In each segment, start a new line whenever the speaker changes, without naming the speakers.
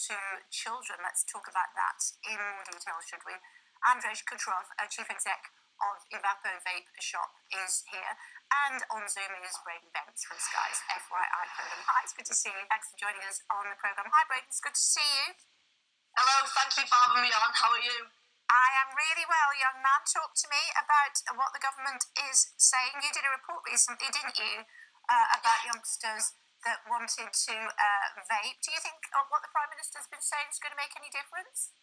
to children. Let's talk about that in more detail, should we? Andrej Kuttruf, Chief Exec of Evapo Vape Shop, is here. And on Zoom is Braden Bents from Sky's FYI program. Hi, it's good to see you. Thanks for joining us on the program. Hi, Braden, it's good to see you.
Hello, thank you for having me on. How are you?
I am really well, young man. Talk to me about what the government is saying. You did a report recently, didn't you, about youngsters that wanted to vape. Do you think what the Prime Minister's been saying is going to make any difference?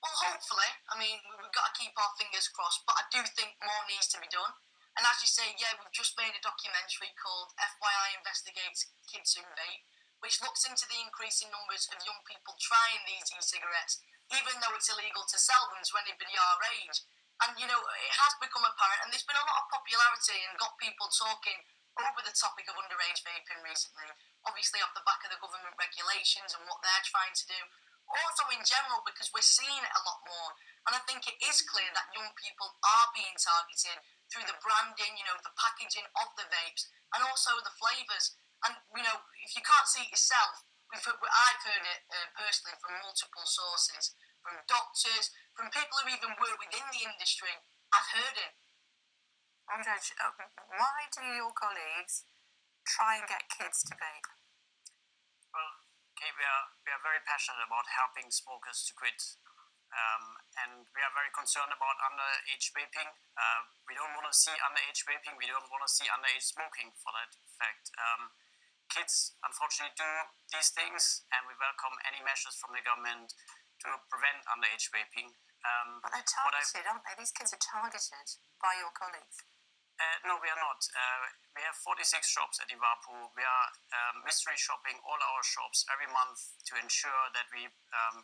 Well, hopefully. I mean, we've got to keep our fingers crossed, but I do think more needs to be done. And as you say, yeah, we've just made a documentary called FYI Investigates Kids Who Vape, which looks into the increasing numbers of young people trying these e-cigarettes, even though it's illegal to sell them to anybody our age. And, you know, it has become apparent, and there's been a lot of popularity and got people talking over the topic of underage vaping recently, obviously off the back of the government regulations and what they're trying to do. Also in general, because we're seeing it a lot more. And I think it is clear that young people are being targeted through the branding, you know, the packaging of the vapes, and also the flavours. And, you know, if you can't see it yourself, I've heard it personally from multiple sources, from doctors, from people who even work within the industry. I've heard it.
Andrej, why do your colleagues try and get kids to vape?
Well, okay, we are very passionate about helping smokers to quit, and we are very concerned about underage vaping. We don't want to see underage vaping. We don't want to see underage smoking, for that fact. Kids, unfortunately, do these things, and we welcome any measures from the government to prevent underage vaping.
But they're targeted, aren't they? These kids are targeted by your colleagues.
No, we are not. We have 46 shops at Evapo. We are mystery shopping all our shops every month to ensure that we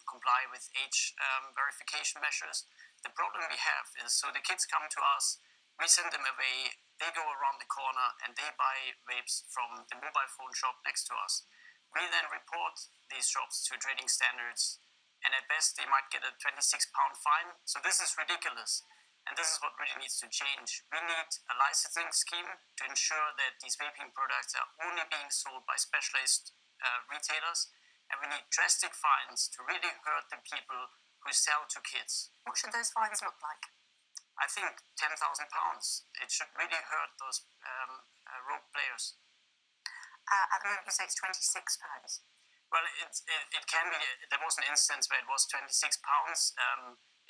comply with age verification measures. The problem we have is, so the kids come to us, we send them away, they go around the corner and they buy vapes from the mobile phone shop next to us. We then report these shops to trading standards, and at best they might get a £26 fine. So this is ridiculous. And this is what really needs to change. We need a licensing scheme to ensure that these vaping products are only being sold by specialist retailers, and we need drastic fines to really hurt the people who sell to kids.
What should those fines look like?
I think £10,000. It should really hurt those rogue players.
At the moment you say it's £26.
Well, it can be. There was an instance where it was £26.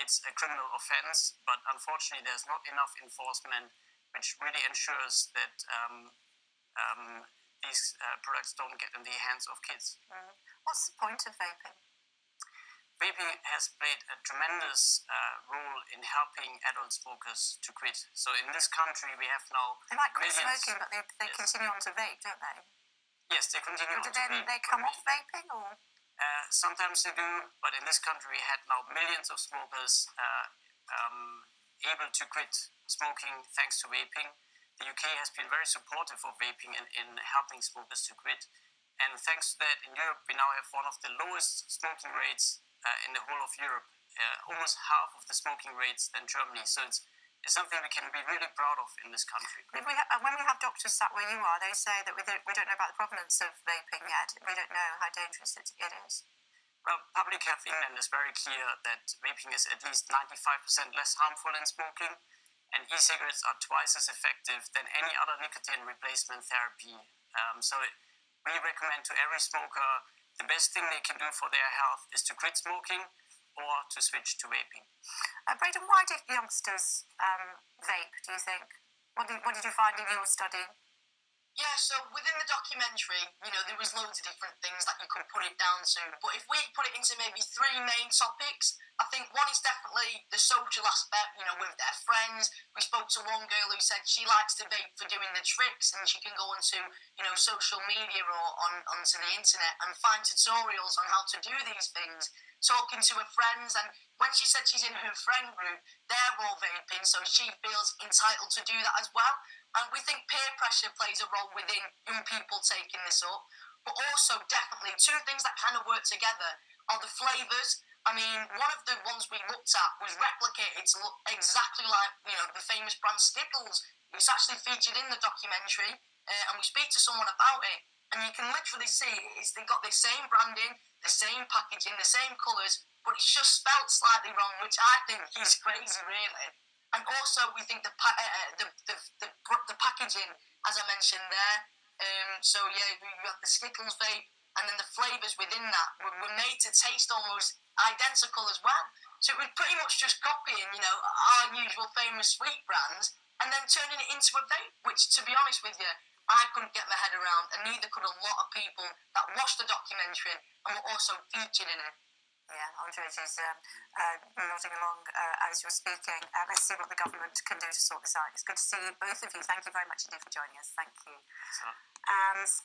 It's a criminal offence, but unfortunately there's not enough enforcement which really ensures that these products don't get in the hands of kids.
What's the point of vaping?
Vaping has played a tremendous role in helping adult smokers to quit. So in this country we have now
They might quit smoking, but they continue on to vape, don't they?
Yes, they continue on to vape.
Then they come off vaping, or...?
Sometimes they do, but in this country we had now millions of smokers able to quit smoking thanks to vaping. The UK has been very supportive of vaping in helping smokers to quit. And thanks to that, in Europe we now have one of the lowest smoking rates in the whole of Europe, almost half of the smoking rates than Germany. So it's something we can be really proud of in this country.
When we have doctors sat where you are, they say that we don't know about the provenance of vaping yet. We don't know how dangerous it is.
Well, Public Health England is very clear that vaping is at least 95% less harmful than smoking, and e-cigarettes are twice as effective than any other nicotine replacement therapy. We recommend to every smoker the best thing they can do for their health is to quit smoking or to switch to vaping.
Braden, why did youngsters vape, do you think? What did you find in your study?
Yeah, so within the documentary, you know, there was loads of different things that you could put it down to. But if we put it into maybe three main topics, I think one is definitely the social aspect, you know, with their friends. We spoke to one girl who said she likes to vape for doing the tricks, and she can go onto, you know, social media or onto the internet and find tutorials on how to do these things. Talking to her friends, and when she said she's in her friend group, they're all vaping, so she feels entitled to do that as well. And we think peer pressure plays a role within young people taking this up. But also, definitely, two things that kind of work together are the flavours. I mean, one of the ones we looked at was replicated to look exactly like, you know, the famous brand Skittles. It's actually featured in the documentary, and we speak to someone about it, and you can literally see they've got the same branding, the same packaging, the same colours, but it's just spelt slightly wrong, which I think is crazy, really. And also, we think the packaging, as I mentioned there. So yeah, we got the Skittles vape, and then the flavours within that were made to taste almost identical as well. So it was pretty much just copying, our usual famous sweet brands, and then turning it into a vape, which, to be honest with you, I couldn't get my head around, and neither could a lot of people that watched the documentary and were also featured in it.
Yeah, Andrej is nodding along as you're speaking. Let's see what the government can do to sort this out. It's good to see both of you. Thank you very much indeed for joining us. Thank you.
So.
And